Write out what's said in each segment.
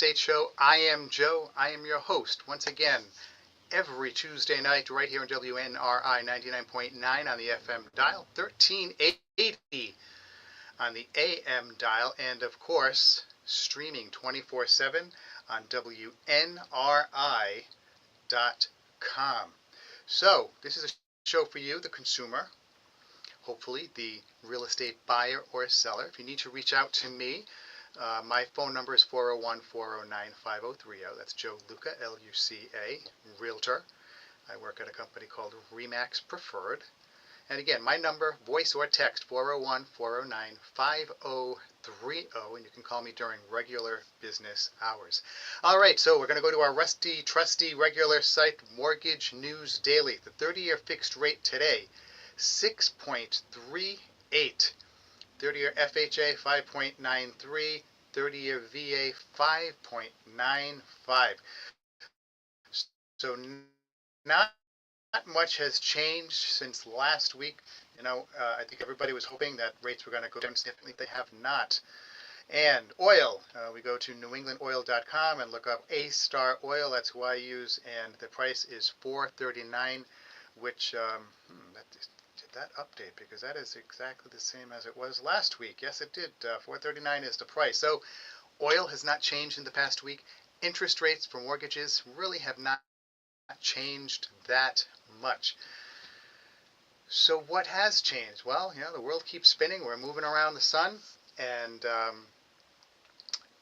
Estate Show. I am Joe. I am your host once again every Tuesday night right here on WNRI 99.9 on the FM dial, 1380 on the AM dial, and of course streaming 24/7 on WNRI.com. So this is a show for you, the consumer, hopefully the real estate buyer or seller. If you need to reach out to me, my phone number is 401-409-5030. That's Joe Luca, Luca, realtor. I work at a company called Remax Preferred. And again, my number, voice or text, 401-409-5030, and you can call me during regular business hours. All right, so we're going to go to our rusty, trusty, regular site, Mortgage News Daily. The 30-year fixed rate today, 6.38. 30-year FHA 5.93, 30-year VA 5.95. So not much has changed since last week. I think everybody was hoping that rates were going to go down significantly. They have not. And oil, we go to newenglandoil.com and look up A-Star Oil. That's who I use, and the price is $4.39, which did that update, because that is exactly the same as it was last week. Yes, it did. $4.39 is the price. So oil has not changed in the past week. Interest rates for mortgages really have not changed that much. So what has changed? Well, the world keeps spinning. We're moving around the sun, and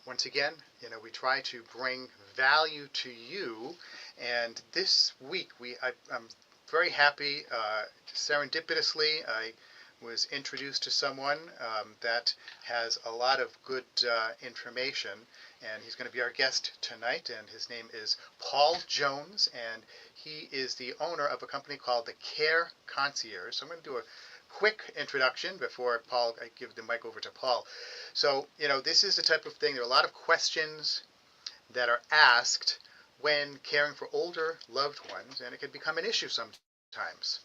once again, we try to bring value to you. And this week, I'm very happy. Serendipitously, I was introduced to someone that has a lot of good information, and he's going to be our guest tonight, and his name is Paul Jones, and he is the owner of a company called the Care Concierge. So I'm going to do a quick introduction before I give the mic over to Paul. So, this is the type of thing, there are a lot of questions that are asked when caring for older loved ones, and it can become an issue sometimes.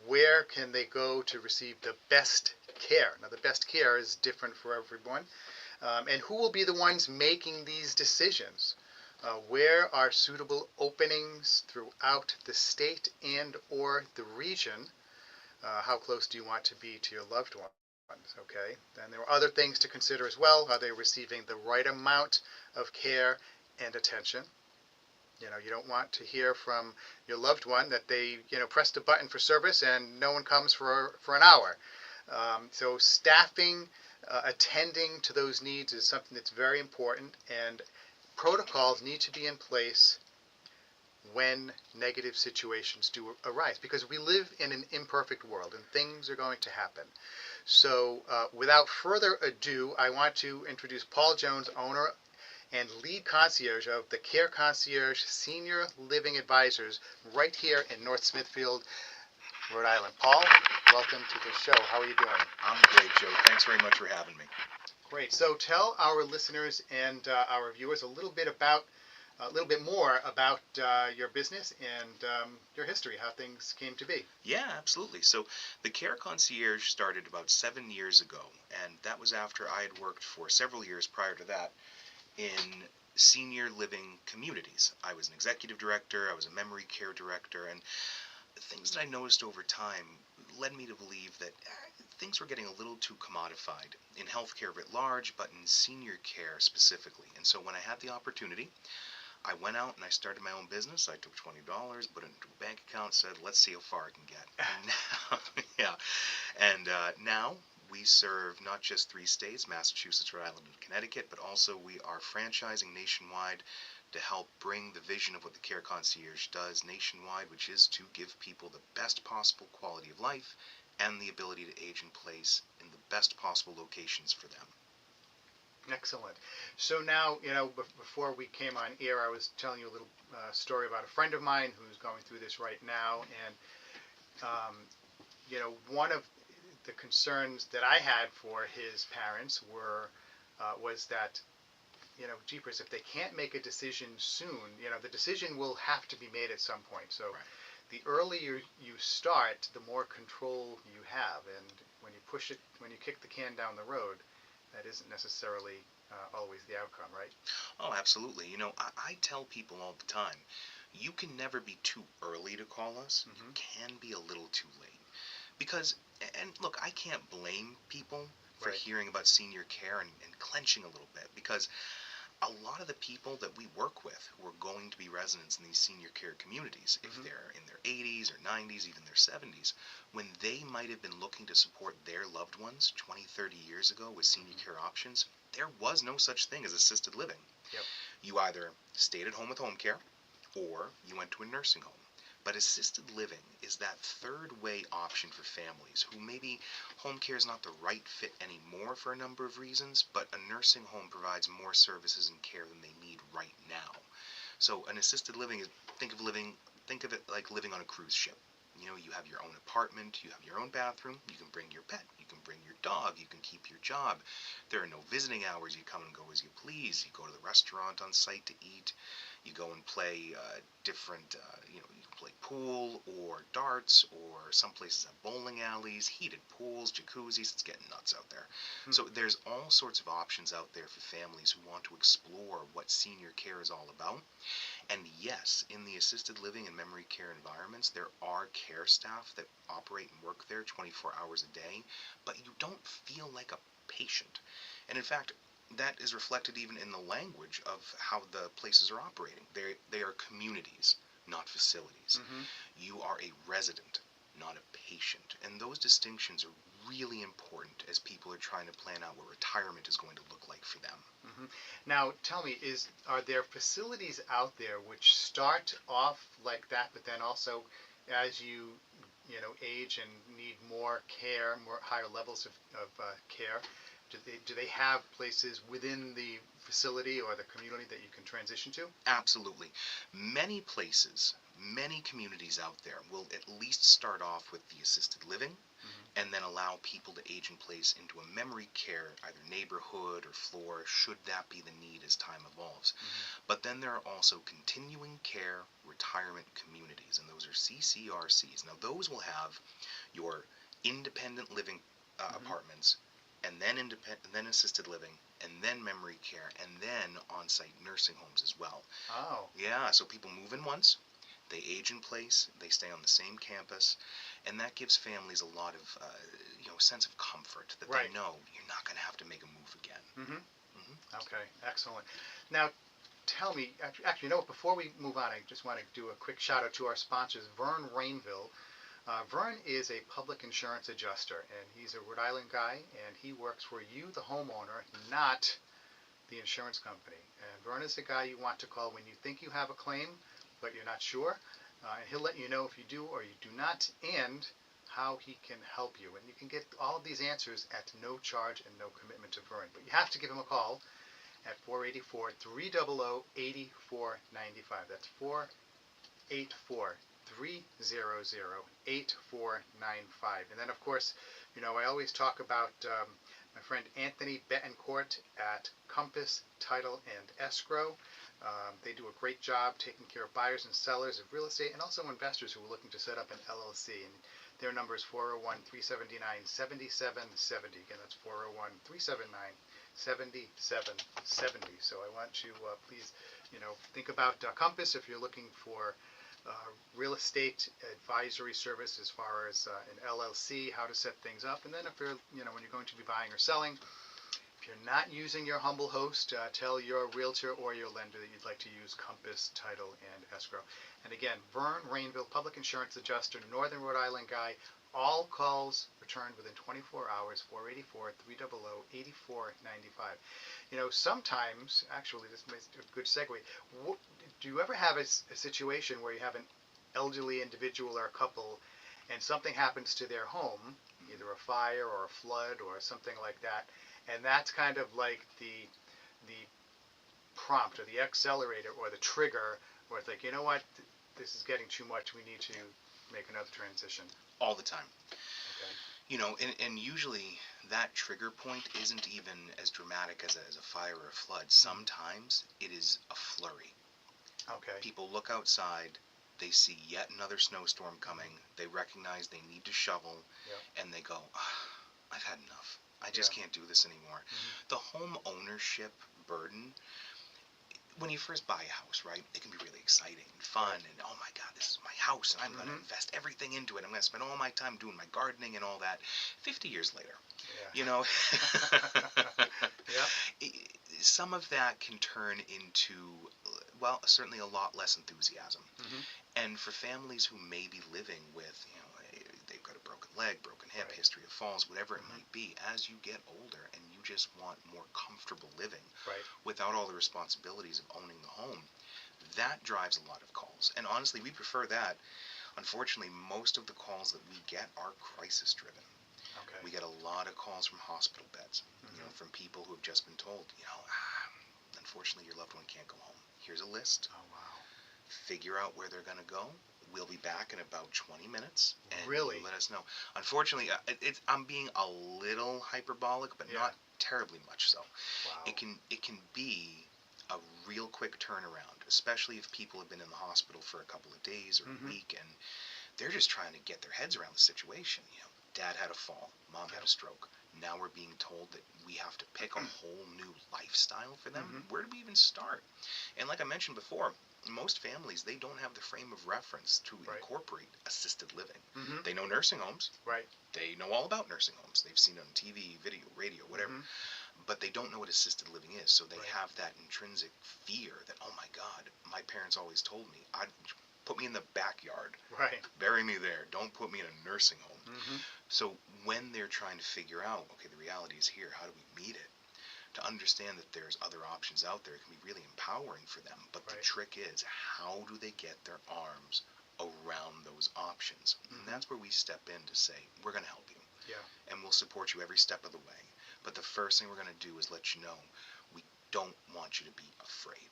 Where can they go to receive the best care? Now, the best care is different for everyone. And who will be the ones making these decisions? Where are suitable openings throughout the state and or the region? How close do you want to be to your loved ones? Okay. Then there are other things to consider as well. Are they receiving the right amount of care and attention? You don't want to hear from your loved one that they, pressed a button for service and no one comes for an hour. So staffing, attending to those needs is something that's very important, and protocols need to be in place when negative situations do arise, because we live in an imperfect world and things are going to happen. So without further ado, I want to introduce Paul Jones, owner and lead concierge of the Care Concierge Senior Living Advisors right here in North Smithfield, Rhode Island. Paul, welcome to the show. How are you doing? I'm great, Joe. Thanks very much for having me. Great. So tell our listeners and our viewers a little bit more about your business and your history, how things came to be. Yeah, absolutely. So the Care Concierge started about 7 years ago, and that was after I had worked for several years prior to that in senior living communities. I was an executive director, I was a memory care director, and the things that I noticed over time led me to believe that things were getting a little too commodified in healthcare writ large, but in senior care specifically. And so when I had the opportunity, I went out and I started my own business. I took $20, put it into a bank account, said, let's see how far I can get. And now we serve not just 3 states, Massachusetts, Rhode Island, and Connecticut, but also we are franchising nationwide to help bring the vision of what the Care Concierge does nationwide, which is to give people the best possible quality of life and the ability to age in place in the best possible locations for them. Excellent. So now, before we came on air, I was telling you a little story about a friend of mine who's going through this right now, and one of the concerns that I had for his parents was that, jeepers, if they can't make a decision soon, the decision will have to be made at some point. So right. The earlier you start, the more control you have, and when you kick the can down the road, that isn't necessarily always the outcome, right? Oh, absolutely. I tell people all the time, you can never be too early to call us. You Hmm. can be a little too late. Because, and look, I can't blame people for Right. hearing about senior care and clenching a little bit, because a lot of the people that we work with who are going to be residents in these senior care communities, if Hmm. they're in their 80s or 90s, even their 70s, when they might have been looking to support their loved ones 20, 30 years ago with senior Hmm. care options, there was no such thing as assisted living. Yep. You either stayed at home with home care or you went to a nursing home. But assisted living is that third way option for families who maybe home care is not the right fit anymore for a number of reasons, but a nursing home provides more services and care than they need right now. So an assisted living is think of it like living on a cruise ship. You have your own apartment, you have your own bathroom, you can bring your pet, you can bring your dog, you can keep your job. There are no visiting hours, you come and go as you please. You go to the restaurant on site to eat. You go and play different, you can play pool or darts, or some places have bowling alleys, heated pools, jacuzzis. It's getting nuts out there. Hmm. So there's all sorts of options out there for families who want to explore what senior care is all about. And yes, in the assisted living and memory care environments, there are care staff that operate and work there 24 hours a day, but you don't feel like a patient. And in fact, that is reflected even in the language of how the places are operating. They are communities, not facilities. Hmm. You are a resident, not a patient. And those distinctions are really important as people are trying to plan out what retirement is going to look like for them. Hmm. Now, tell me, is are there facilities out there which start off like that, but then also, as you age and need more care, more higher levels of care, do they have places within the facility or the community that you can transition to? Absolutely. Many places, many communities out there will at least start off with the assisted living Hmm. and then allow people to age in place into a memory care, either neighborhood or floor, should that be the need as time evolves. Hmm. But then there are also continuing care retirement communities, and those are CCRCs. Now, those will have your independent living Hmm. apartments, and then then assisted living, and then memory care, and then on-site nursing homes as well. Oh, Yeah, so people move in once, they age in place, they stay on the same campus, and that gives families a lot of sense of comfort that they right. know you're not going to have to make a move again. Hmm. Hmm. Okay, excellent. Now, tell me, actually, before we move on, I just want to do a quick shout out to our sponsors, Vern Rainville. Vern is a public insurance adjuster, and he's a Rhode Island guy, and he works for you, the homeowner, not the insurance company. And Vern is the guy you want to call when you think you have a claim, but you're not sure. And he'll let you know if you do or you do not, and how he can help you. And you can get all of these answers at no charge and no commitment to Vern. But you have to give him a call at 484 300 8495. That's 484 300 8495. And then, of course, I always talk about my friend Anthony Betancourt at Compass Title and Escrow. They do a great job taking care of buyers and sellers of real estate and also investors who are looking to set up an LLC. And their number is 401 379 7770. Again, that's 401 379 7770. So I want you please, think about Compass if you're looking for real estate advisory service as far as an LLC, how to set things up, and then if you're, when you're going to be buying or selling, if you're not using your humble host, tell your realtor or your lender that you'd like to use Compass Title and Escrow. And again, Vern Rainville, Public Insurance Adjuster, Northern Rhode Island guy. All calls returned within 24 hours, 484 300 8495. Sometimes, actually, this is a good segue. Do you ever have a situation where you have an elderly individual or a couple and something happens to their home, either a fire or a flood or something like that, and that's kind of like the prompt or the accelerator or the trigger where it's like, you know what, this is getting too much. We need to make another transition. All the time. Okay. And usually that trigger point isn't even as dramatic as a fire or a flood. Mm-hmm. Sometimes it is a flurry. Okay. People look outside, they see yet another snowstorm coming, they recognize they need to shovel, Yep. and they go, "Ah, I've had enough. I just can't do this anymore. The home ownership burden, when you first buy a house, right, it can be really exciting and fun, and oh my God, this is my house, and I'm going to invest everything into it. I'm going to spend all my time doing my gardening and all that. 50 years later, you know, some of that can turn into, well, certainly a lot less enthusiasm. And for families who may be living with, you know, they've got a broken leg, broken hip, history of falls, whatever it might be, as you get older and you just want more comfortable living without all the responsibilities of owning the home, that drives a lot of calls. And honestly, we prefer that. Unfortunately, most of the calls that we get are crisis driven. We get a lot of calls from hospital beds, you know, from people who have just been told, you know, unfortunately your loved one can't go home. Here's a list. Oh, wow. Figure out where they're going to go. We'll be back in about 20 minutes. And really? Let us know. Unfortunately, I'm being a little hyperbolic, but not terribly much so. Wow. It can be a real quick turnaround, especially if people have been in the hospital for a couple of days or a week, and they're just trying to get their heads around the situation. You know, Dad had a fall, Mom had a stroke. Now we're being told that we have to pick a whole new lifestyle for them. Where do we even start? And like I mentioned before, most families, they don't have the frame of reference to incorporate assisted living. They know nursing homes. They know all about nursing homes. They've seen it on TV, video, radio, whatever. But they don't know what assisted living is. So they have that intrinsic fear that, oh my God, my parents always told me, put me in the backyard. Bury me there. Don't put me in a nursing home. So when they're trying to figure out, okay, the reality is here, how do we meet it? To understand that there's other options out there, it can be really empowering for them. But the trick is, how do they get their arms around those options? And that's where we step in to say, we're going to help you. And we'll support you every step of the way. But the first thing we're going to do is let you know, we don't want you to be afraid.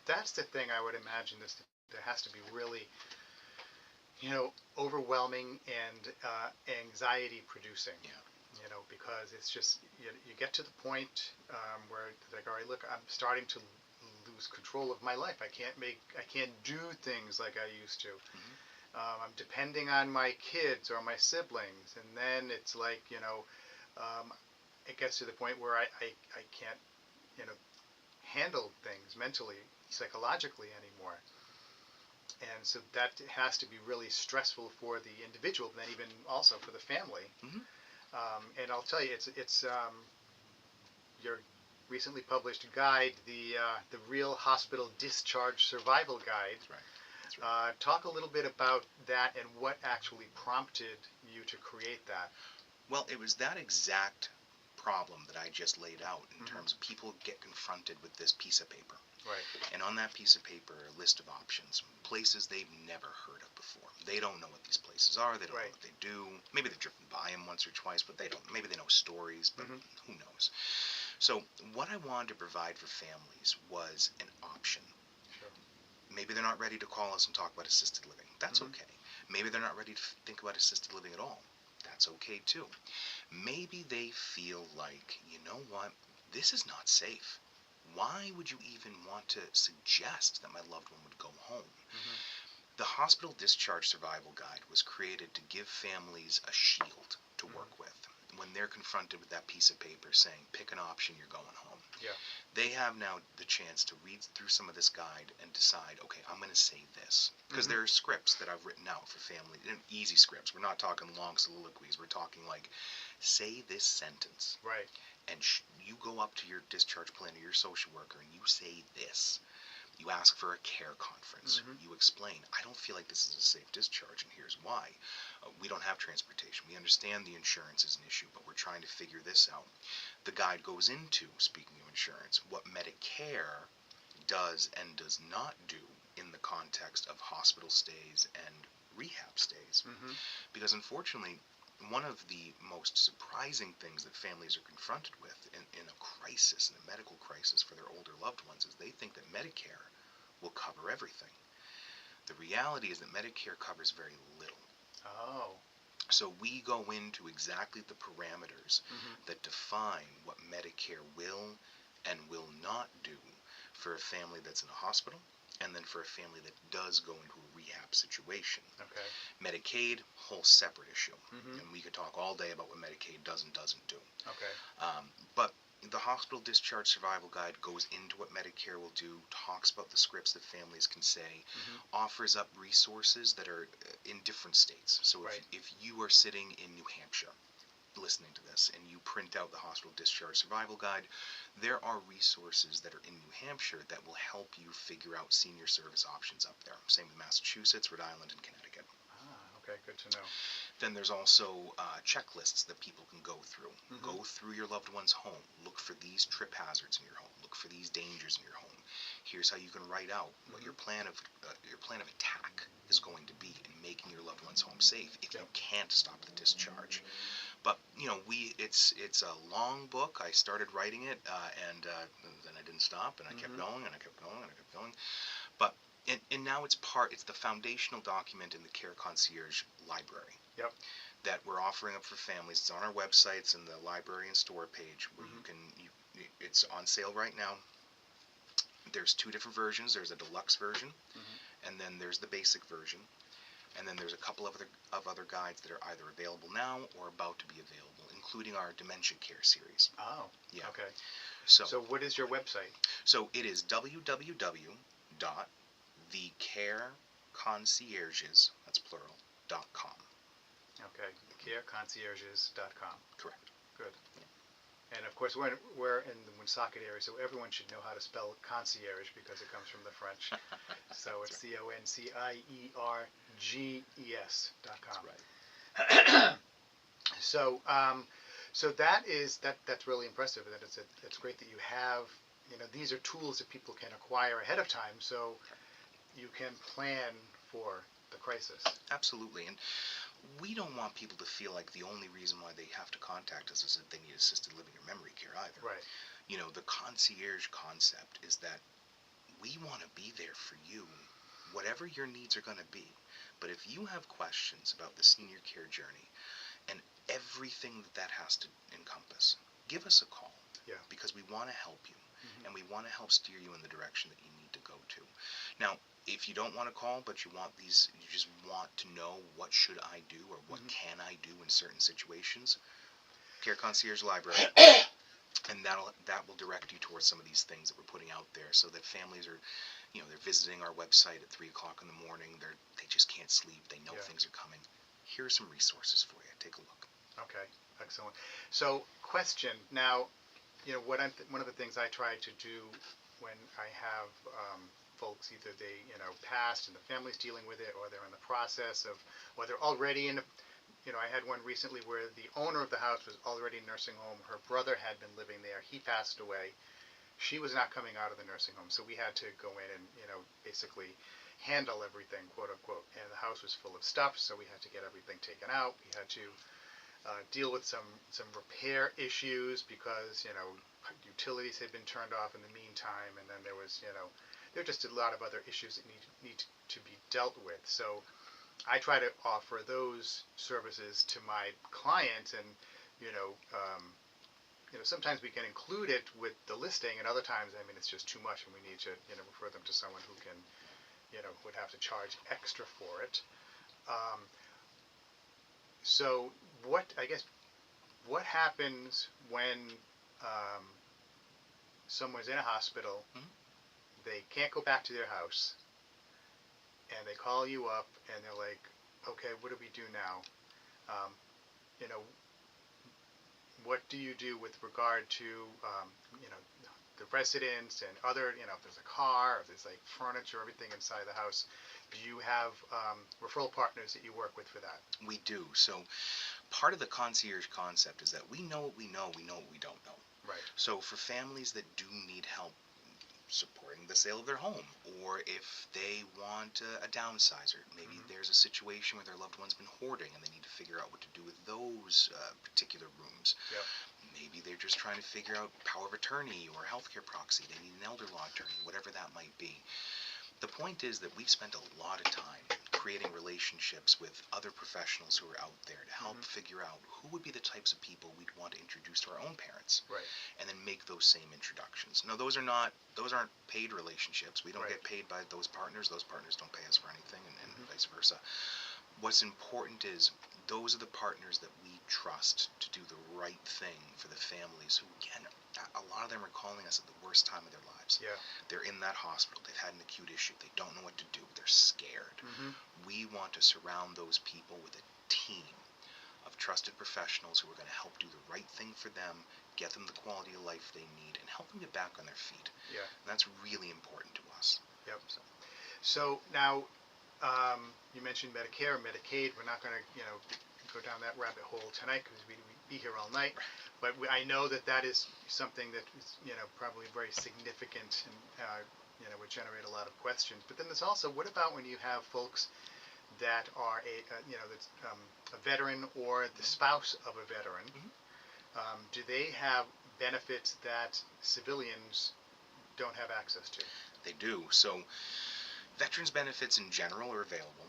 That's the thing I would imagine. There has to be really, you know, overwhelming and anxiety producing. You know, because it's just, you get to the point where it's like, all right, look, I'm starting to lose control of my life. I can't do things like I used to. I'm depending on my kids or my siblings, and then it's like, you know, it gets to the point where I can't, you know, handle things mentally, psychologically anymore. And so that has to be really stressful for the individual, but then even also for the family. And I'll tell you, it's your recently published guide, the Real Hospital Discharge Survival Guide. That's right. Talk a little bit about that and what actually prompted you to create that. Well, it was that exact problem that I just laid out in terms of people get confronted with this piece of paper. And on that piece of paper, a list of options, places they've never heard of before. They don't know what these places are. They don't know what they do. Maybe they've driven by them once or twice, but they don't. Maybe they know stories, but who knows? So what I wanted to provide for families was an option. Maybe they're not ready to call us and talk about assisted living. That's okay. Maybe they're not ready to think about assisted living at all. That's okay too. Maybe they feel like, you know what, this is not safe. Why would you even want to suggest that my loved one would go home? The Hospital Discharge Survival Guide was created to give families a shield to work with when they're confronted with that piece of paper saying, pick an option, you're going home. They have now the chance to read through some of this guide and decide, okay, I'm going to say this. Because there are scripts that I've written out for family, easy scripts. We're not talking long soliloquies. We're talking like, say this sentence. And you go up to your discharge planner, your social worker, and you say this. You ask for a care conference. You explain, I don't feel like this is a safe discharge, and here's why. We don't have transportation. We understand the insurance is an issue, but we're trying to figure this out. The guide goes into, speaking of insurance, what Medicare does and does not do in the context of hospital stays and rehab stays. Because unfortunately, one of the most surprising things that families are confronted with in a crisis, in a medical crisis for their older loved ones, is they think that Medicare will cover everything. The reality is that Medicare covers very little. So we go into exactly the parameters that define what Medicare will and will not do for a family that's in a hospital and then for a family that does go into a rehab situation. Okay. Medicaid, whole separate issue. Mm-hmm. And we could talk all day about what Medicaid does and doesn't do. Okay. But the Hospital Discharge Survival Guide goes into what Medicare will do, talks about the scripts that families can say, offers up resources that are in different states. So Right. if you are sitting in New Hampshire listening to this and you print out the Hospital Discharge Survival Guide, there are resources that are in New Hampshire that will help you figure out senior service options up there. Same with Massachusetts, Rhode Island, and Connecticut. Okay, good to know. Then there's also checklists that people can go through. Go through your loved one's home. Look for these trip hazards in your home. Look for these dangers in your home. Here's how you can write out what your plan of attack is going to be in making your loved one's home safe if you can't stop the discharge. But it's a long book. I started writing it, and then I didn't stop, and I kept going, and I kept going, and I kept going. But and now it's the foundational document in the Care Concierge library. Yep. That we're offering up for families. It's on our website. It's in the library and store page where it's on sale right now. There's two different versions. There's a deluxe version, and then there's the basic version. And then there's a couple of other guides that are either available now or about to be available, including our dementia care series. Oh, yeah. Okay. So what is your website? So it is www.thecareconcierges, that's plural, .com. Okay, careconcierges.com. Correct. Good. And of course, we're in the Woonsocket area, so everyone should know how to spell concierge because it comes from the French. So it's CONCIERGES.com. That's right. So that's really impressive. That it's great that you have, these are tools that people can acquire ahead of time, so you can plan for the crisis. Absolutely. And we don't want people to feel like the only reason why they have to contact us is that they need assisted living or memory care either. Right. The concierge concept is that we want to be there for you, whatever your needs are going to be. But if you have questions about the senior care journey and everything that has to encompass, give us a call. Yeah. Because we want to help you, and we want to help steer you in the direction that you need to go to. Now, if you don't want to call, but you just want to know what should I do or what can I do in certain situations, Care Concierge Library, and that will direct you towards some of these things that we're putting out there, so that families are, they're visiting our website at 3 o'clock in the morning. They just can't sleep. They know things are coming. Here are some resources for you. Take a look. Okay, excellent. So, question now. One of the things I try to do when I have folks, either they passed and the family's dealing with it, or they're in the process of, or they're already in. I had one recently where the owner of the house was already in a nursing home. Her brother had been living there. He passed away. She was not coming out of the nursing home, so we had to go in and basically handle everything, quote unquote. And the house was full of stuff, so we had to get everything taken out. We had to deal with some repair issues because utilities had been turned off in the meantime, and then there was there are just a lot of other issues that need to be dealt with. So I try to offer those services to my clients, and sometimes we can include it with the listing, and other times it's just too much, and we need to refer them to someone who can would have to charge extra for it. So what happens when someone's in a hospital, they can't go back to their house, and they call you up and they're like, okay, what do we do now? What do you do with regard to the residents and other, if there's a car, if there's like furniture, everything inside the house? Do you have referral partners that you work with for that? We do. So part of the concierge concept is that we know what we know what we don't know. Right. So for families that do need help supporting the sale of their home, or if they want a downsizer, maybe there's a situation where their loved one's been hoarding and they need to figure out what to do with those particular rooms. Yep. Maybe they're just trying to figure out power of attorney or healthcare proxy. They need an elder law attorney, whatever that might be. The point is that we've spent a lot of time creating relationships with other professionals who are out there to help figure out who would be the types of people we'd want to introduce to our own parents, Right. and then make those same introductions. No, those aren't paid relationships. We don't Right. get paid by those partners. Those partners don't pay us for anything, and vice versa. What's important is those are the partners that we trust to do the right thing for the families who, again, a lot of them are calling us at the worst time of their lives. Yeah. They're in that hospital. They've had an acute issue. They don't know what to do. They're scared. We want to surround those people with a team of trusted professionals who are going to help do the right thing for them, get them the quality of life they need, and help them get back on their feet. Yeah. And that's really important to us. Yep. So now, you mentioned Medicare, Medicaid. We're not going to, go down that rabbit hole tonight because we'd be here all night. But I know that is something that is, probably very significant and, would generate a lot of questions. But then there's also, what about when you have folks that are that's a veteran or the spouse of a veteran? Do they have benefits that civilians don't have access to? They do. So veterans benefits in general are available,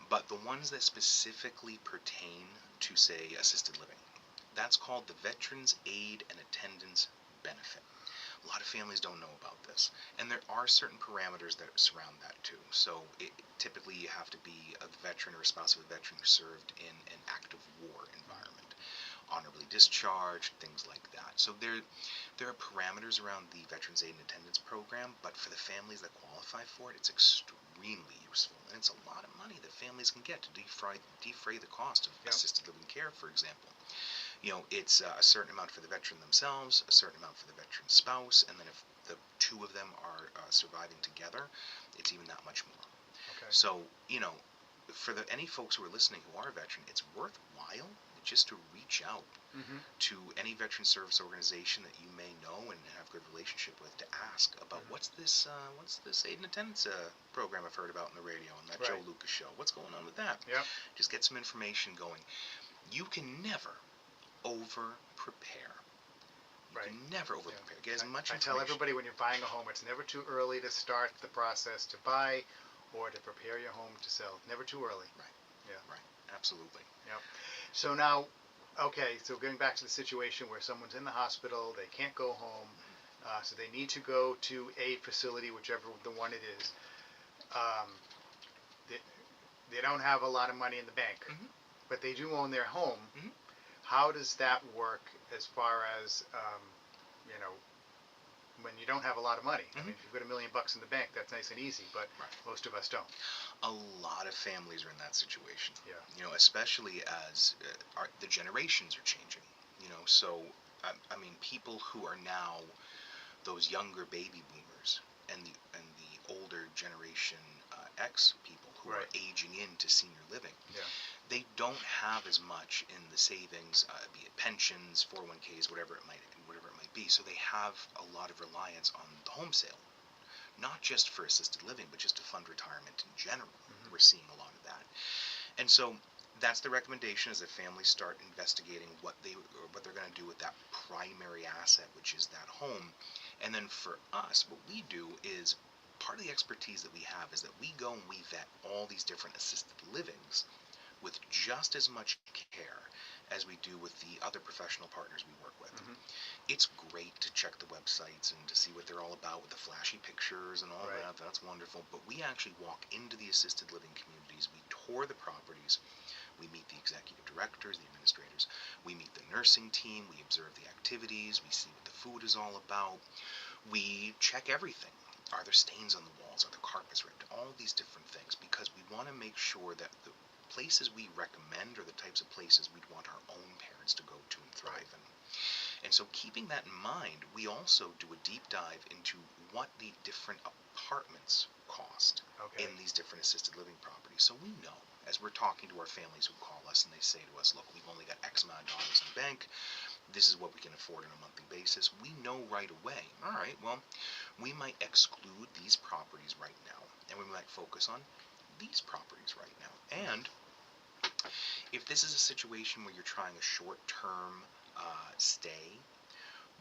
but the ones that specifically pertain to, say, assisted living, that's called the Veterans Aid and Attendance Benefit. A lot of families don't know about this, and there are certain parameters that surround that too. So typically you have to be a veteran or a spouse of a veteran who served in an active war environment, honorably discharged, things like that. So there are parameters around the Veterans Aid and Attendance Program, but for the families that qualify for it, it's extremely useful, and it's a lot of money that families can get to defray the cost of assisted living care, for example. It's a certain amount for the veteran themselves, a certain amount for the veteran's spouse, and then if the two of them are surviving together, it's even that much more. Okay. So, for any folks who are listening who are a veteran, it's worthwhile just to reach out to any veteran service organization that you may know and have a good relationship with to ask about what's this aid and attendance program I've heard about on the radio on that Joe Luca show. What's going on with that? Yeah. Just get some information going. You can never over prepare. You can never over prepare. Get as much information. I tell everybody when you're buying a home, it's never too early to start the process to buy or to prepare your home to sell. Never too early. Right. Yeah. Right. Absolutely. Yep. So now, so going back to the situation where someone's in the hospital, they can't go home, so they need to go to a facility, whichever the one it is. They don't have a lot of money in the bank, but they do own their home. How does that work as far as, when you don't have a lot of money? I mean, if you've got $1 million in the bank, that's nice and easy, but most of us don't. A lot of families are in that situation. Yeah. Especially as the generations are changing. So I mean, people who are now those younger baby boomers and the older generation X people who are aging into senior living. Yeah. They don't have as much in the savings, be it pensions, 401ks, whatever it might be. So they have a lot of reliance on the home sale, not just for assisted living, but just to fund retirement in general. We're seeing a lot of that, and so that's the recommendation: is that families start investigating what they're going to do with that primary asset, which is that home. And then for us, what we do is, part of the expertise that we have is that we go and we vet all these different assisted livings with just as much care as we do with the other professional partners we work with. It's great to check the websites and to see what they're all about with the flashy pictures and all that. That's wonderful. But we actually walk into the assisted living communities. We tour the properties. We meet the executive directors, the administrators. We meet the nursing team. We observe the activities. We see what the food is all about. We check everything. Are there stains on the walls? Are the carpets ripped? All these different things, because we want to make sure that the places we recommend are the types of places we'd want our own parents to go to and thrive in. And so, keeping that in mind, we also do a deep dive into what the different apartments cost in these different assisted living properties. So we know, as we're talking to our families who call us and they say to us, look, we've only got X amount of dollars in the bank, this is what we can afford on a monthly basis. We know right away, all right, well, we might exclude these properties right now, and we might focus on these properties right now. And if this is a situation where you're trying a short-term stay,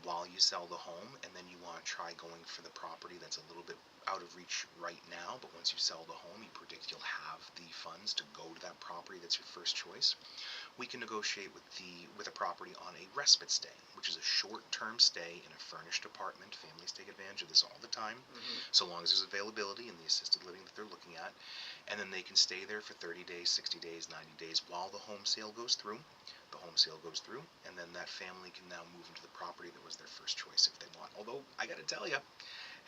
while you sell the home, and then you want to try going for the property that's a little bit out of reach right now, but once you sell the home, you predict you'll have the funds to go to that property that's your first choice, we can negotiate with a property on a respite stay, which is a short-term stay in a furnished apartment. Families take advantage of this all the time, so long as there's availability in the assisted living that they're looking at, and then they can stay there for 30 days, 60 days, 90 days while the home sale goes through. The home sale goes through, and then that family can now move into the property that was their first choice if they want. Although, I gotta tell you,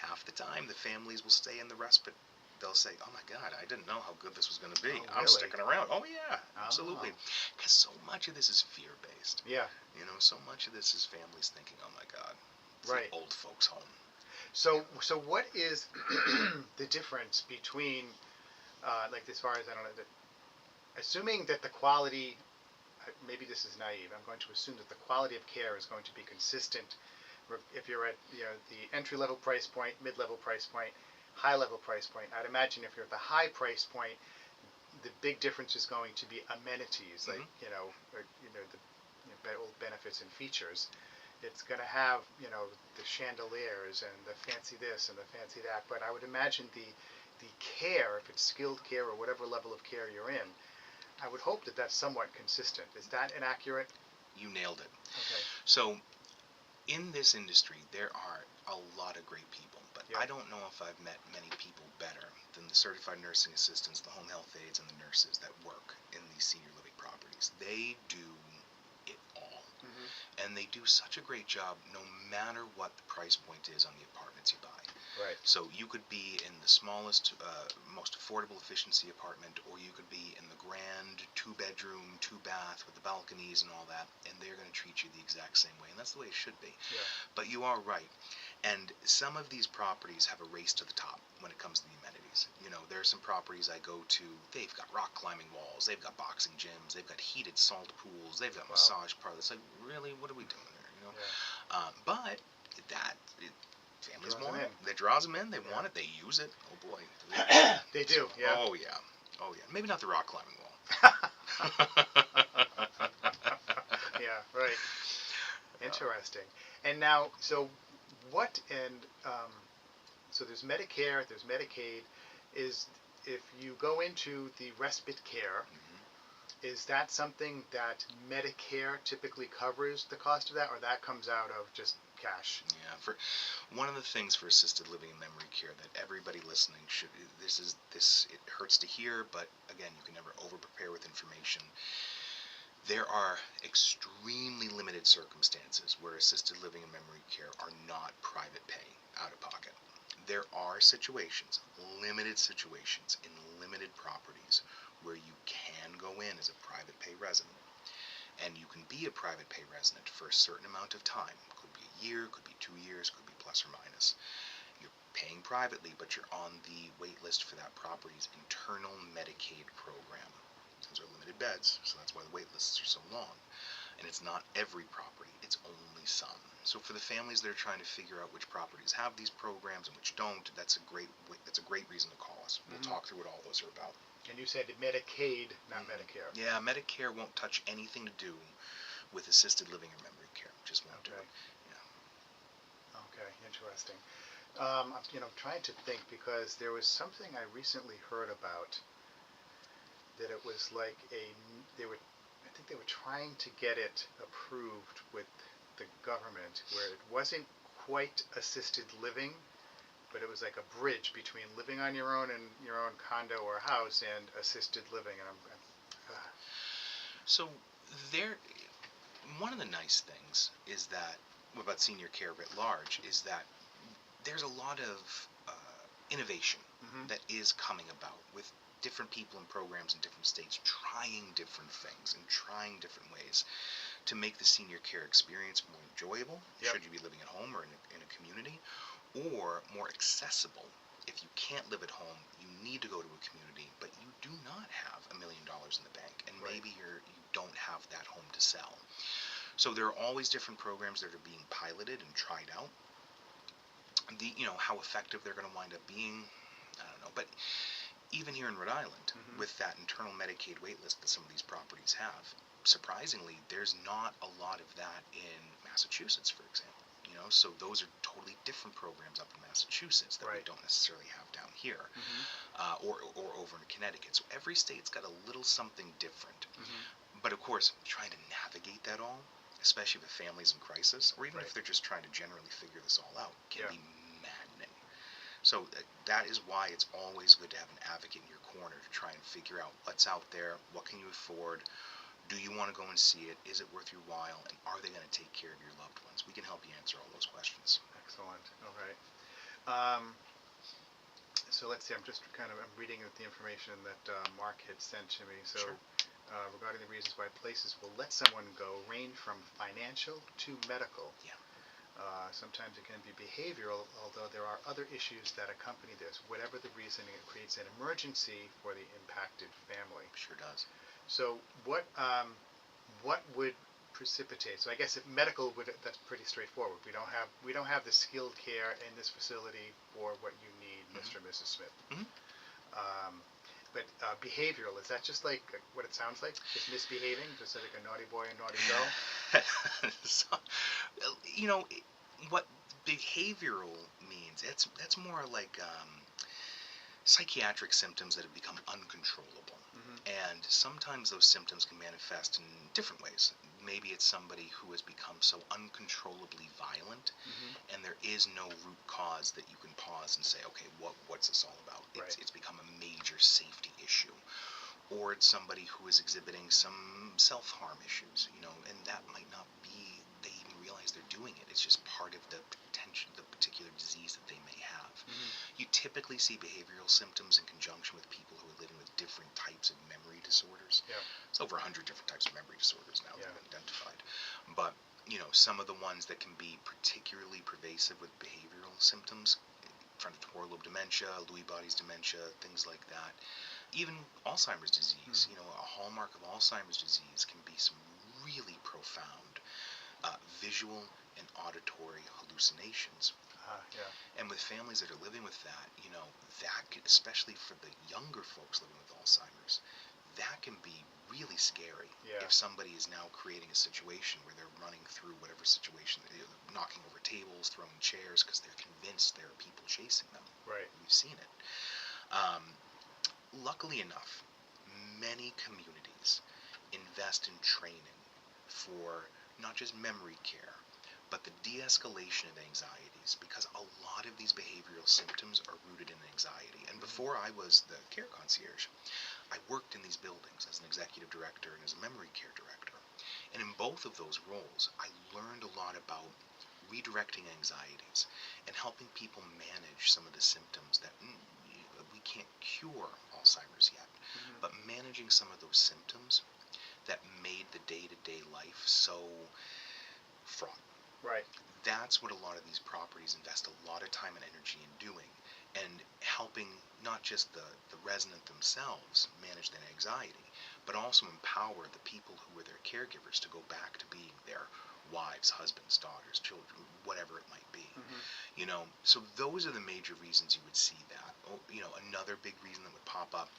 half the time the families will stay in the respite. They'll say, "Oh my God, I didn't know how good this was going to be. Oh, I'm really? sticking around." Oh yeah, absolutely. Oh. Because so much of this is fear-based. Yeah. You know, so much of this is families thinking, "Oh my God, it's Right. the old folks' home." So what is the difference between, like, as far as, I don't know, assuming that the quality, maybe this is naive, I'm going to assume that the quality of care is going to be consistent if you're at, the entry-level price point, mid-level price point, high-level price point. I'd imagine if you're at the high price point, the big difference is going to be amenities, like, the old benefits and features. It's going to have, the chandeliers and the fancy this and the fancy that, but I would imagine the care, if it's skilled care or whatever level of care you're in, I would hope that that's somewhat consistent. Is that inaccurate? You nailed it. Okay. So, in this industry, there are a lot of great people, but Yep. I don't know if I've met many people better than the certified nursing assistants, the home health aides, and the nurses that work in these senior living properties. They do it all. And they do such a great job no matter what the price point is on the apartments you buy. Right. So you could be in the smallest, most affordable efficiency apartment, or you could be in the grand 2-bedroom, 2-bath with the balconies and all that, and they're going to treat you the exact same way, and that's the way it should be. Yeah. But you are right. And some of these properties have a race to the top when it comes to the amenities. There are some properties I go to, they've got rock climbing walls, they've got boxing gyms, they've got heated salt pools, they've got massage parlors. Like, really, what are we doing there? Yeah. But families Draws want them it. in. They draws them in. They Yeah. want it. They use it. Oh boy. They do. Yeah. Oh yeah. Oh yeah. Maybe not the rock climbing wall. Yeah. Right. Interesting. And now, so what? And so there's Medicare, there's Medicaid. Is If you go into the respite care, is that something that Medicare typically covers the cost of that, or that comes out of just cash? Yeah. For one of the things for assisted living and memory care that everybody listening should. It hurts to hear, but again, you can never over prepare with information. There are extremely limited circumstances where assisted living and memory care are not private pay, out of pocket. There are situations, limited situations, in limited properties where you can go in as a private pay resident. And you can be a private pay resident for a certain amount of time. Could be a year, could be 2 years, could be plus or minus. You're paying privately, but you're on the wait list for that property's internal Medicaid program. Those are limited beds, so that's why the wait lists are so long. And it's not every property, it's only some. So for the families that are trying to figure out which properties have these programs and which don't, that's a great reason to call us. We'll talk through what all those are about. And you said Medicaid, not Medicare. Yeah, Medicare won't touch anything to do with assisted living or memory care. Just won't do it. Yeah. Okay, interesting. I'm trying to think, because there was something I recently heard about that it was like I think they were trying to get it approved with the government, where it wasn't quite assisted living, but it was like a bridge between living on your own in your own condo or house and assisted living. And So one of the nice things is that about senior care writ large is that there's a lot of innovation that is coming about with different people and programs in different states trying different things and trying different ways to make the senior care experience more enjoyable, should you be living at home or in a community, or more accessible. If you can't live at home, you need to go to a community, but you do not have $1 million in the bank, and maybe you don't have that home to sell. So there are always different programs that are being piloted and tried out. How effective they're going to wind up being, I don't know. But even here in Rhode Island, with that internal Medicaid waitlist that some of these properties have, surprisingly, there's not a lot of that in Massachusetts, for example. So those are totally different programs up in Massachusetts that we Right. don't necessarily have down here, Mhm. or over in Connecticut. So every state's got a little something different. Mhm. But of course, trying to navigate that all, especially with families in crisis, or even Right. if they're just trying to generally figure this all out, can Yeah. be maddening. So that is why it's always good to have an advocate in your corner to try and figure out what's out there, what can you afford, do you want to go and see it, is it worth your while, and are they going to take care of your loved ones? We can help you answer all those questions. Excellent. All right. Um, so let's see. I'm reading the information that Mark had sent to me. So Sure. regarding the reasons why places will let someone go range from financial to medical. Yeah. Sometimes it can be behavioral, although there are other issues that accompany this. Whatever the reason, it creates an emergency for the impacted family. Sure does. So what would precipitate? So I guess medical would, that's pretty straightforward. We don't have the skilled care in this facility for what you need, Mr. and Mrs. Smith. Hmm. Um, but behavioral, is that just like what it sounds like? Just misbehaving, just like a naughty boy and naughty girl? So, you know what behavioral means? That's more like psychiatric symptoms that have become uncontrollable. Hmm. And sometimes those symptoms can manifest in different ways. Maybe it's somebody who has become so uncontrollably violent, Hmm. and there is no root cause that you can pause and say, okay, what's this all about? Right. It's become a major safety issue. Or it's somebody who is exhibiting some self-harm issues, and that might not be they even realize they're doing it. It's just part of the particular disease that they may have. Hmm. You typically see behavioral symptoms in conjunction with people who are living with different types of memory disorders. Yeah. It's over 100 different types of memory disorders now that Yeah. have been identified. But, some of the ones that can be particularly pervasive with behavioral symptoms, frontotemporal lobe dementia, Lewy bodies dementia, things like that. Even Alzheimer's disease, a hallmark of Alzheimer's disease can be some really profound visual and auditory hallucinations. Yeah. And with families that are living with that, that could, especially for the younger folks living with Alzheimer's, that can be really scary. Yeah. If somebody is now creating a situation where they're running through whatever situation, knocking over tables, throwing chairs, because they're convinced there are people chasing them. Right. We've seen it. Um, Luckily enough, many communities invest in training for not just memory care, but the de-escalation of anxieties, because a lot of these behavioral symptoms are rooted in anxiety. And before I was the care concierge, I worked in these buildings as an executive director and as a memory care director. And in both of those roles, I learned a lot about redirecting anxieties and helping people manage some of the symptoms that we can't cure Alzheimer's yet, Hmm. but managing some of those symptoms that made the day-to-day life so fraught. Right. That's what a lot of these properties invest a lot of time and energy in doing, and helping not just the resident themselves manage their anxiety, but also empower the people who were their caregivers to go back to being their wives, husbands, daughters, children, whatever it might be. Hmm. So those are the major reasons you would see that. Another big reason that would pop up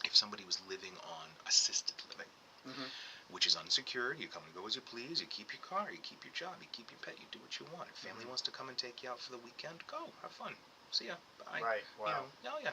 if somebody was living on assisted living, Hmm. which is unsecured. You come and go as you please. You keep your car, you keep your job, you keep your pet, you do what you want. If family wants to come and take you out for the weekend, go, have fun. See ya. Bye. Right. Wow.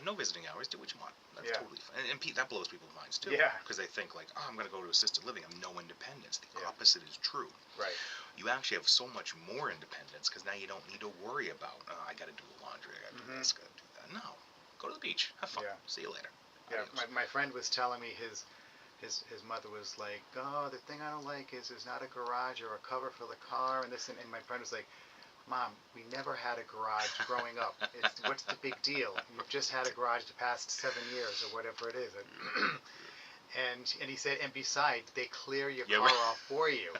No visiting hours. Do what you want. That's Yeah. totally fine. And that blows people's minds too. Yeah. Because they think like, oh, I'm going to go to assisted living. I'm no independence. The Yeah. opposite is true. Right. You actually have so much more independence because now you don't need to worry about, oh, I got to do the laundry. I got to do this. Got to do that. No. Go to the beach. Have fun. Yeah. See you later. Yeah. Adios. My friend was telling me his mother was like, oh, the thing I don't like is there's not a garage or a cover for the car and this, and my friend was like, Mom, we never had a garage growing up. What's the big deal? You've just had a garage the past 7 years or whatever it is. And he said, and besides, they clear your car off for you.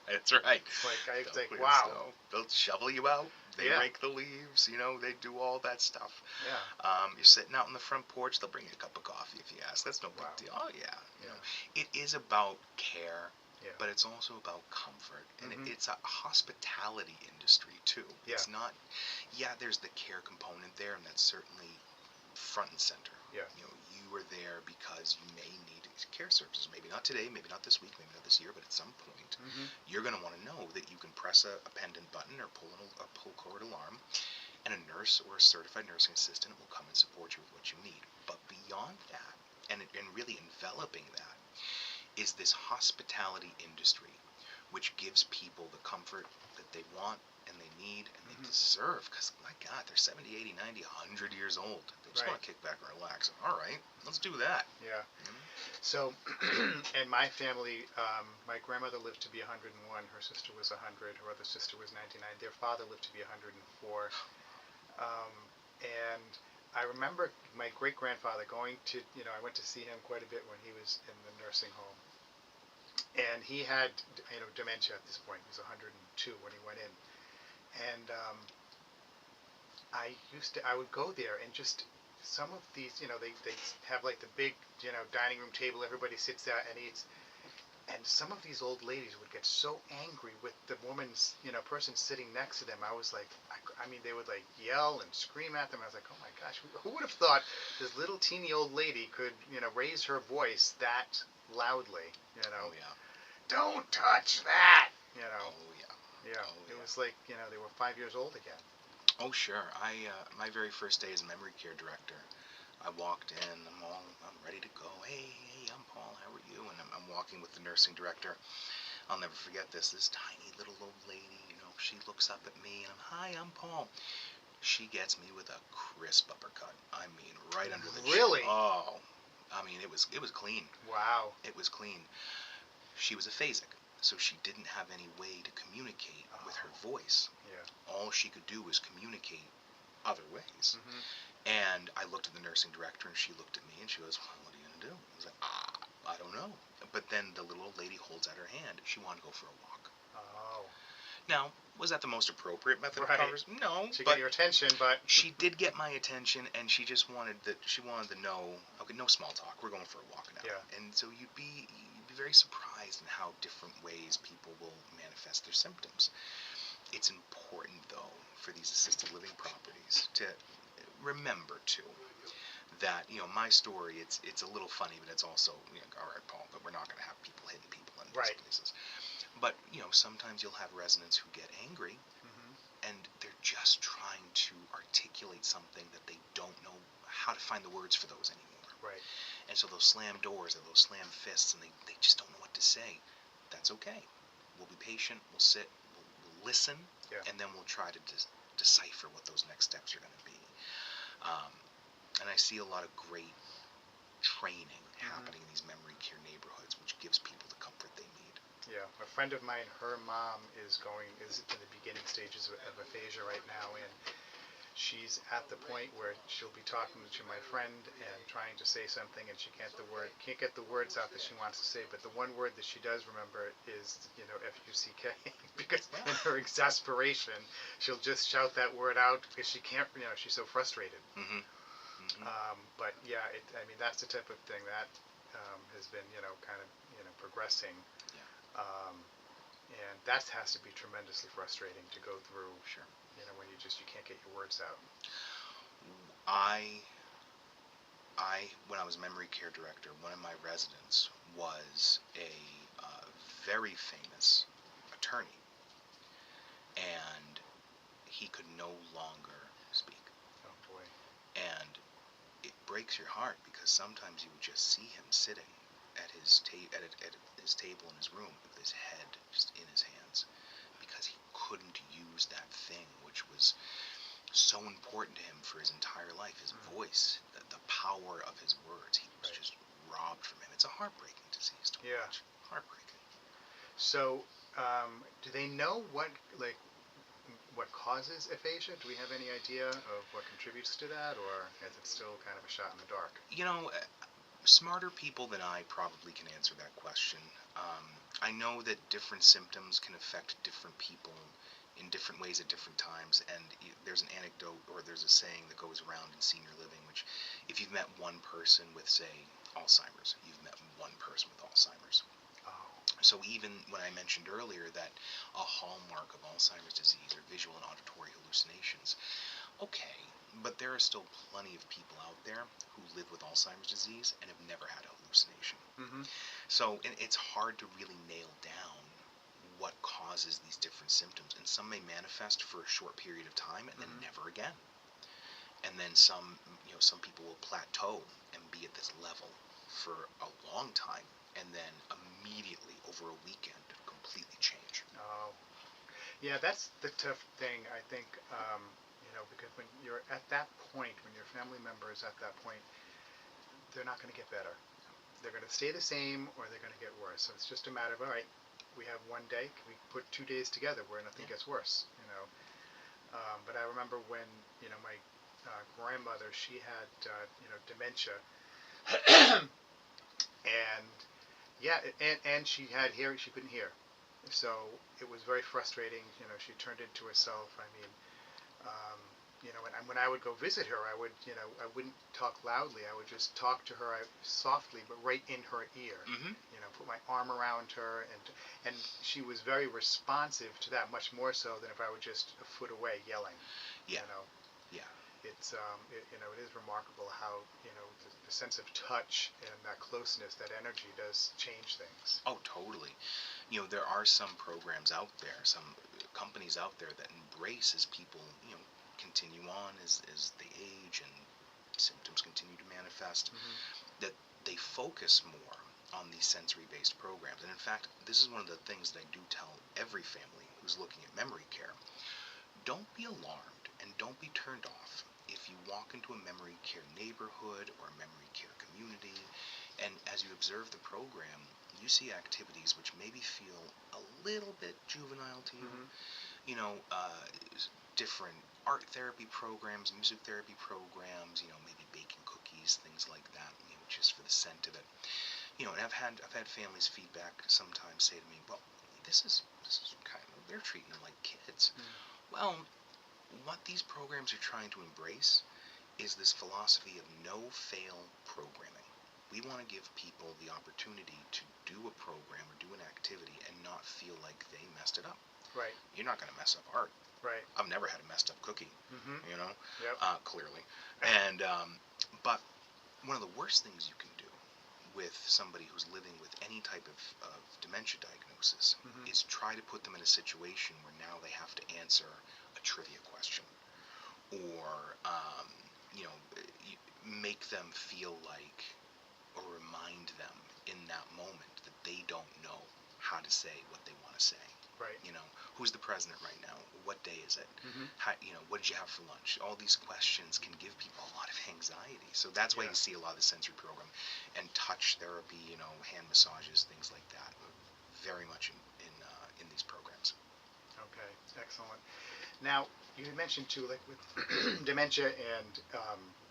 That's right. It's like, I was like, Clear wow. snow. They'll shovel you out. They Yeah. rake the leaves. They do all that stuff. Yeah. You're sitting out on the front porch. They'll bring you a cup of coffee if you ask. That's no big Wow. deal. Oh yeah. Yeah. It is about care. Yeah. But it's also about comfort, and Mhm. it's a hospitality industry too. Yeah. It's not, there's the care component there, and that's certainly front and center. Yeah. You are there because you may need care services. Maybe not today, maybe not this week, maybe not this year, but at some point, you're going to want to know that you can press a pendant button or a pull cord alarm, and a nurse or a certified nursing assistant will come and support you with what you need. But beyond that, and really enveloping that, is this hospitality industry, which gives people the comfort that they want and they need and they deserve, because my God, they're 70, 80, 90, 100 years old. They just want to kick back and relax. All right, let's do that. Yeah. So, in my family, my grandmother lived to be 101. Her sister was 100. Her other sister was 99. Their father lived to be 104. And I remember my great-grandfather going to, I went to see him quite a bit when he was in the nursing home. And he had, dementia at this point. He was 102 when he went in. And I would go there and just, some of these, they have like the big, dining room table, everybody sits there and eats. And some of these old ladies would get so angry with the woman's, person sitting next to them. I was like, I mean, they would like yell and scream at them. I was like, oh my gosh, who would have thought this little teeny old lady could, raise her voice that loudly, Oh, yeah. Don't touch that, Oh, yeah. Yeah, it was like, they were 5 years old again. Oh, sure. My very first day as memory care director, I walked in, I'm ready to go. Hey, I'm Paul, how are you? And I'm walking with the nursing director. I'll never forget this tiny little old lady, she looks up at me and hi, I'm Paul. She gets me with a crisp uppercut. I mean, right under the chin. Really? Oh, I mean, it was clean. Wow. It was clean. She was aphasic, so she didn't have any way to communicate with her voice. Yeah. All she could do was communicate other ways. And I looked at the nursing director, and she looked at me, and she goes, well, what are you going to do? I was like, I don't know. But then the little old lady holds out her hand. She wanted to go for a walk. Oh. Now, was that the most appropriate method of Right. conversation? No. She got your attention, but she did get my attention, and she just wanted to know, okay, no small talk. We're going for a walk now. Yeah. And so you'd be very surprised in how different ways people will manifest their symptoms. It's important, though, for these assisted living properties to remember, too, that, my story, it's a little funny, but it's also, all right, Paul, but we're not going to have people hitting people in these places. But, sometimes you'll have residents who get angry, and they're just trying to articulate something that they don't know how to find the words for those anymore. Right. And so they'll slam doors or they'll slam fists, and they just don't know what to say. That's okay. We'll be patient, we'll sit, we'll listen, and then we'll try to decipher what those next steps are going to be. And I see a lot of great training happening in these memory care neighborhoods, which gives people the comfort they need. Yeah, a friend of mine, her mom is in the beginning stages of aphasia right now, and she's at the point where she'll be talking to my friend and trying to say something, and she can't get the words out that she wants to say, but the one word that she does remember is, F-U-C-K, because in her exasperation, she'll just shout that word out because she can't, she's so frustrated. But yeah, that's the type of thing that has been, kind of, progressing. And that has to be tremendously frustrating to go through. Sure. When you can't get your words out. When I was memory care director, one of my residents was a very famous attorney, and he could no longer speak. Oh boy. And it breaks your heart, because sometimes you would just see him sitting at his table in his room with his head just in his hands, because he couldn't use that thing which was so important to him for his entire life, his voice, the power of his words. He was just robbed from him. It's a heartbreaking disease to watch. Heartbreaking. So, do they know what causes aphasia? Do we have any idea of what contributes to that, or is it still kind of a shot in the dark? Smarter people than I probably can answer that question. I know that different symptoms can affect different people in different ways at different times, and there's an anecdote, or there's a saying that goes around in senior living, which if you've met one person with, say, Alzheimer's, you've met one person with Alzheimer's. So even when I mentioned earlier that a hallmark of Alzheimer's disease are visual and auditory hallucinations, okay, but there are still plenty of people out there who live with Alzheimer's disease and have never had a hallucination. Mm-hmm. So it's hard to really nail down what causes these different symptoms, and some may manifest for a short period of time and then Mm-hmm. never again. And then some people will plateau and be at this level for a long time, and then immediately over a weekend completely change. Oh, yeah, that's the tough thing, I think, because when you're at that point, when your family member is at that point, they're not going to get better. They're going to stay the same or they're going to get worse. So it's just a matter of, all right, we have one day, can we put 2 days together where nothing gets worse, But I remember when, my grandmother, she had, dementia, and yeah, and she had hearing, she couldn't hear. So it was very frustrating. She turned into herself. I mean, when I would go visit her, I wouldn't talk loudly. I would just talk to her softly, but right in her ear. Mm-hmm. Put my arm around her, and she was very responsive to that, much more so than if I were just a foot away yelling. Yeah. You know, Yeah. it's it is remarkable how the sense of touch and that closeness, that energy does change things. Oh, totally. There are some programs out there, some companies out there that embrace as people, continue on as they age and symptoms continue to manifest, Mm-hmm. that they focus more on these sensory-based programs. And in fact, this is one of the things that I do tell every family who's looking at memory care. Don't be alarmed and don't be turned off if you walk into a memory care neighborhood or a memory care community, and as you observe the program, you see activities which maybe feel a little bit juvenile to you. Mm-hmm. You know, different art therapy programs, music therapy programs, maybe baking cookies, things like that, just for the scent of it. And I've had families feedback sometimes say to me, well, this is kind of, they're treating them like kids. Mm. Well, what these programs are trying to embrace is this philosophy of no-fail programming. We want to give people the opportunity to do a program or do an activity and not feel like they messed it up. Right. You're not going to mess up art. Right. I've never had a messed up cookie, Mm-hmm. Yep. clearly. And but one of the worst things you can do with somebody who's living with any type of dementia diagnosis Mm-hmm. is try to put them in a situation where now they have to answer a trivia question, or make them feel like, or remind them in that moment that they don't know how to say what they want to say. Right. Who's the president right now? What day is it? Mm-hmm. What did you have for lunch? All these questions can give people a lot of anxiety. So that's why Yeah. you see a lot of the sensory program and touch therapy, hand massages, things like that, very much in these programs. Okay. Excellent. Now, you mentioned too, like with dementia and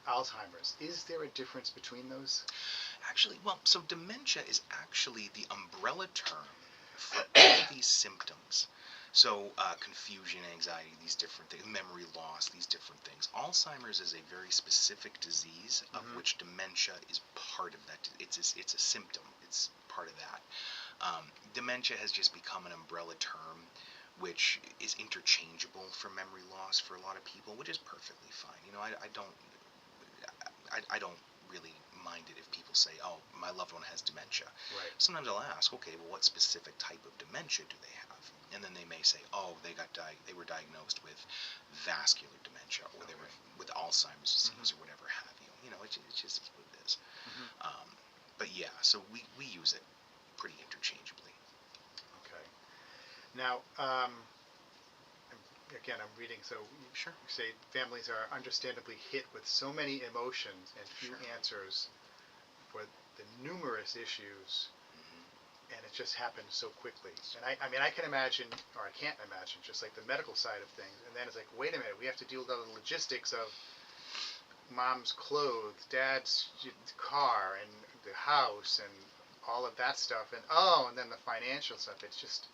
Alzheimer's. Is there a difference between those? Actually, well, so dementia is actually the umbrella term for all these symptoms. So confusion, anxiety, these different things, memory loss, these different things. Alzheimer's is a very specific disease of Mm-hmm. which dementia is part of that. It's a symptom. It's part of that. Dementia has just become an umbrella term which is interchangeable for memory loss for a lot of people, which is perfectly fine. I don't really mind it if people say, oh, my loved one has dementia. Right. Sometimes I'll ask, okay, well, what specific type of dementia do they have? And then they may say, oh, they were diagnosed with vascular dementia, or they were with Alzheimer's disease, Mm-hmm. or whatever have you. It's just what it is. Mm-hmm. But yeah, so we use it pretty interchangeably. Okay. Now, again, I'm reading. So Sure. you say families are understandably hit with so many emotions and few Sure. answers for the numerous issues, Hmm. and it just happens so quickly. And I mean, I can imagine, or I can't imagine, just like the medical side of things. And then it's like, wait a minute, we have to deal with all the logistics of mom's clothes, dad's car, and the house, and all of that stuff. And then the financial stuff. It's just,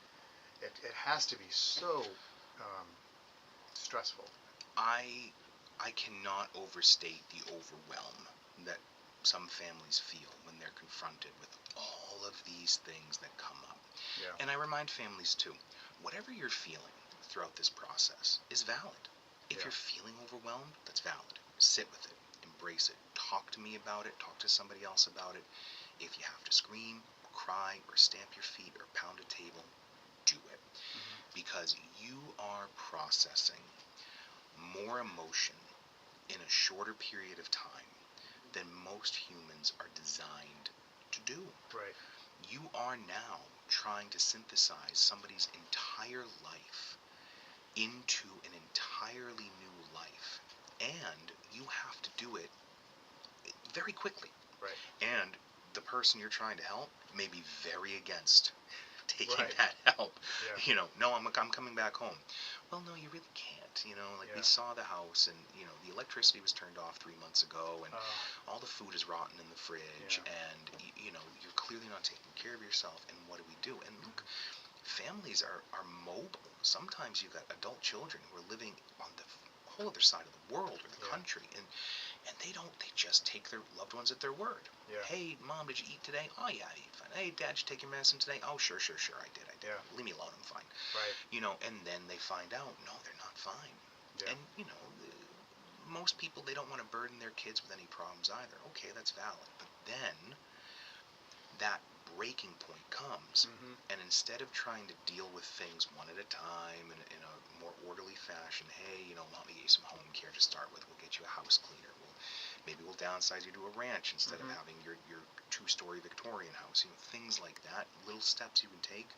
it has to be so um, stressful. I cannot overstate the overwhelm that some families feel when they're confronted with all of these things that come up. Yeah. And I remind families too, whatever you're feeling throughout this process is valid. If Yeah. you're feeling overwhelmed, that's valid. sit with it, embrace it, talk to me about it, talk to somebody else about it. If you have to scream, cry, or stamp your feet, or pound a table, do it. Because you are processing more emotion in a shorter period of time than most humans are designed to do. Right. You are now trying to synthesize somebody's entire life into an entirely new life. And you have to do it very quickly. Right. And the person you're trying to help may be very against taking Right. that help. Yeah. You know, no, I'm coming back home. Well, no, you really can't. You know, like we saw the house, and you know the electricity was turned off 3 months ago, and all the food is rotten in the fridge, and you know you're clearly not taking care of yourself. And what do we do? And look, families are mobile. Sometimes you've got adult children who are living on the whole other side of the world or the country, and they just take their loved ones at their word. Yeah. Hey, Mom, did you eat today? Oh, yeah, I ate fine. Hey, Dad, did you take your medicine today? Oh, sure, I did. Yeah. Leave me alone, I'm fine. Right. You know, and then they find out, no, they're not fine. Yeah. And, you know, most people, they don't want to burden their kids with any problems either. Okay, that's valid. But then that breaking point comes, and instead of trying to deal with things one at a time in a more orderly fashion, hey, you know, Mom, we get you some home care to start with. We'll get you a house cleaner. Maybe we'll downsize you to a ranch instead of having your two-story Victorian house. You know, things like that, little steps you can take.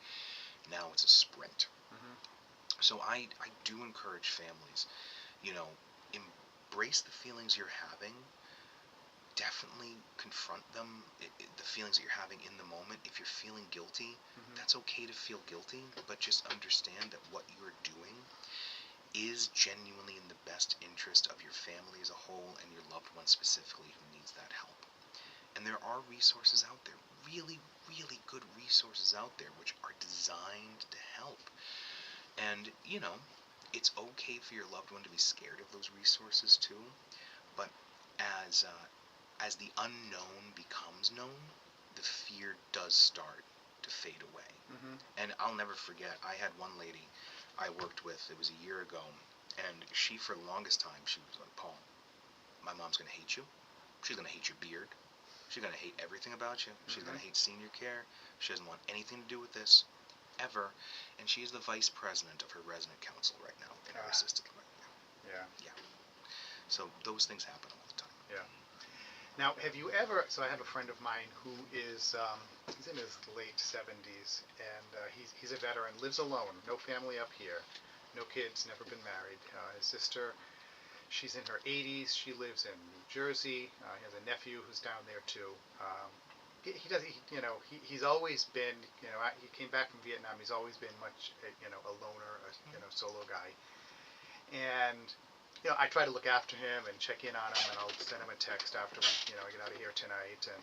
Now it's a sprint. So I do encourage families, you know, embrace the feelings you're having. Definitely confront them, the feelings that you're having in the moment. If you're feeling guilty, that's okay to feel guilty, but just understand that what you're doing is genuinely in the best interest of your family as a whole and your loved one specifically who needs that help. And there are resources out there, really, really good resources out there which are designed to help. And, you know, it's okay for your loved one to be scared of those resources too, but as the unknown becomes known, the fear does start to fade away. And I'll never forget, I had one lady I worked with, it was a year ago, and she, for the longest time, she was like, Paul, my mom's going to hate you. She's going to hate your beard. She's going to hate everything about you. She's going to hate senior care. She doesn't want anything to do with this, ever. And she is the vice president of her resident council right now in her assisted living. Yeah. So those things happen all the time. Yeah. Now, have you ever, so I have a friend of mine who is, he's in his late 70s, and he's a veteran, lives alone, no family up here, no kids, never been married. His sister, she's in her 80s, she lives in New Jersey. He has a nephew who's down there too. He's always been, he came back from Vietnam, he's always been much, a loner, solo guy. And I try to look after him and check in on him, and I'll send him a text after I get out of here tonight. And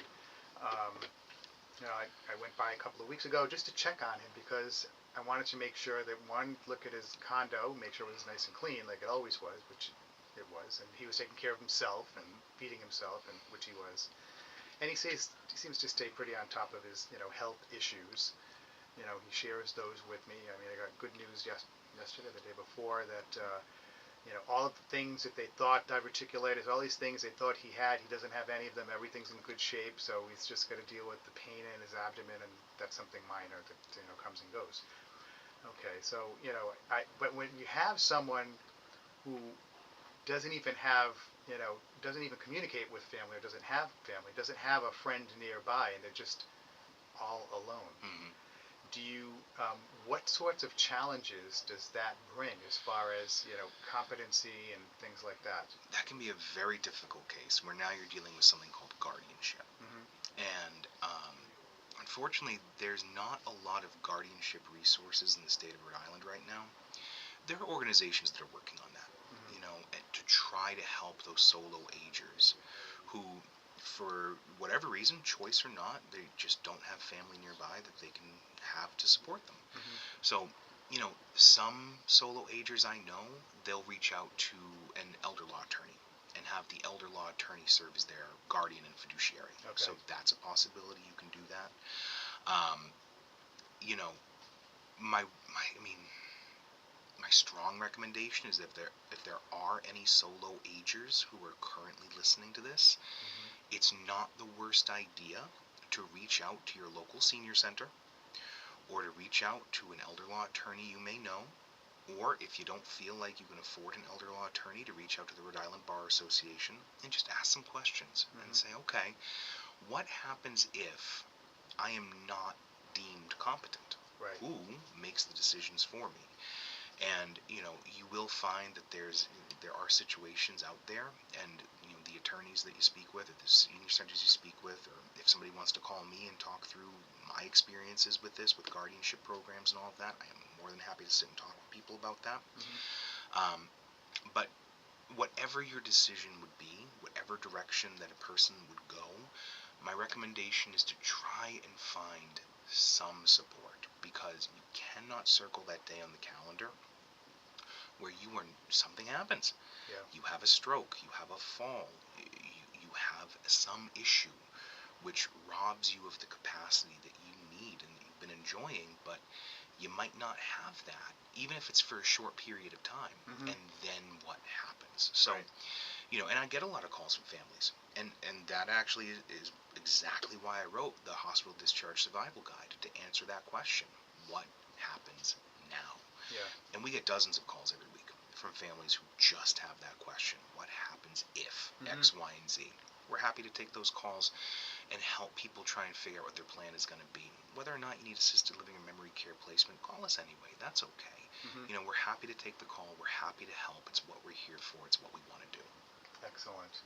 I went by a couple of weeks ago just to check on him because I wanted to make sure that look at his condo, make sure it was nice and clean like it always was, which it was, and he was taking care of himself and feeding himself, and which he was. And he seems to stay pretty on top of his health issues. He shares those with me. I mean, I got good news yesterday, the day before, that all of the things that they thought diverticulitis, all these things they thought he had, he doesn't have any of them. Everything's in good shape, so he's just got to deal with the pain in his abdomen, and that's something minor that comes and goes. Okay, so but when you have someone who doesn't even have doesn't even communicate with family, or doesn't have family, doesn't have a friend nearby, and they're just all alone. Do you, what sorts of challenges does that bring as far as, competency and things like that? That can be a very difficult case where now you're dealing with something called guardianship. And unfortunately, there's not a lot of guardianship resources in the state of Rhode Island right now. There are organizations that are working on that, to try to help those solo agers who, for whatever reason, choice or not, they just don't have family nearby that they can have to support them. So, some solo agers I know, they'll reach out to an elder law attorney and have the elder law attorney serve as their guardian and fiduciary. Okay. So that's a possibility. You can do that. I mean, My strong recommendation is if there are any solo agers who are currently listening to this, it's not the worst idea to reach out to your local senior center, or to reach out to an elder law attorney you may know, or if you don't feel like you can afford an elder law attorney, to reach out to the Rhode Island Bar Association and just ask some questions and say, okay, what happens if I am not deemed competent? Right. Who makes the decisions for me? And you will find that there are situations out there, and the attorneys that you speak with, or the senior centers you speak with, or if somebody wants to call me and talk through my experiences with this, with guardianship programs and all of that, I am more than happy to sit and talk with people about that. But whatever your decision would be, whatever direction that a person would go, my recommendation is to try and find some support, because you cannot circle that day on the calendar where something happens. Yeah. You have a stroke, you have a fall, you have some issue which robs you of the capacity that you need and that you've been enjoying, but you might not have that, even if it's for a short period of time. And then what happens? So, right. And I get a lot of calls from families, and that actually is exactly why I wrote the Hospital Discharge Survival Guide, to answer that question. What happens now? Yeah. And we get dozens of calls every week from families who just have that question. What happens if X, Y, and Z? We're happy to take those calls and help people try and figure out what their plan is going to be. Whether or not you need assisted living or memory care placement, call us anyway. That's okay. We're happy to take the call. We're happy to help. It's what we're here for. It's what we want to do. Excellent.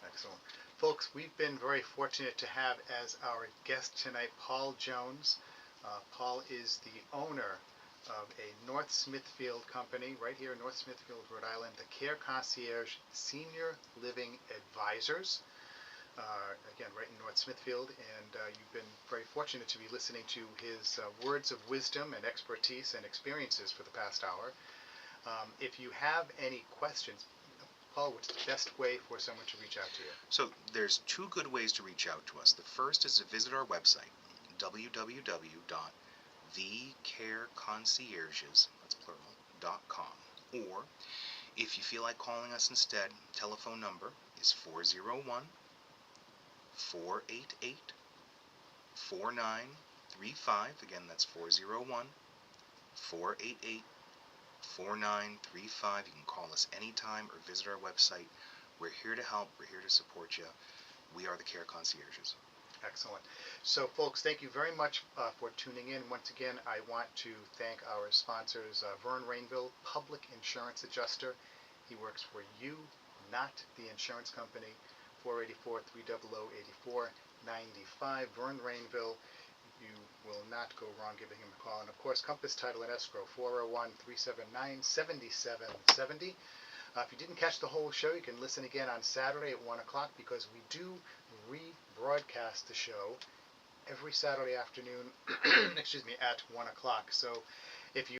Excellent. Folks, we've been very fortunate to have as our guest tonight Paul Jones. Paul is the owner of a North Smithfield company right here in North Smithfield, Rhode Island, the Care Concierge Senior Living Advisors. Again, right in North Smithfield, and you've been very fortunate to be listening to his words of wisdom and expertise and experiences for the past hour. If you have any questions, Paul, what's the best way for someone to reach out to you? So there's two good ways to reach out to us. The first is to visit our website, www.thecareconcierges, that's plural, .com. Or if you feel like calling us instead, telephone number is 401 488 4935. Again, that's 401 488 4935. You can call us anytime or visit our website. We're here to help. We're here to support you. We are the Care Concierges. Excellent. So, folks, thank you very much for tuning in. Once again, I want to thank our sponsors, Vern Rainville, Public Insurance Adjuster. He works for you, not the insurance company. 484-300-8495. Vern Rainville. You will not go wrong giving him a call. And, of course, Compass Title and Escrow, 401-379-7770. If you didn't catch the whole show, you can listen again on Saturday at 1 o'clock, because we do rebroadcast the show every Saturday afternoon, excuse me, at 1 o'clock. So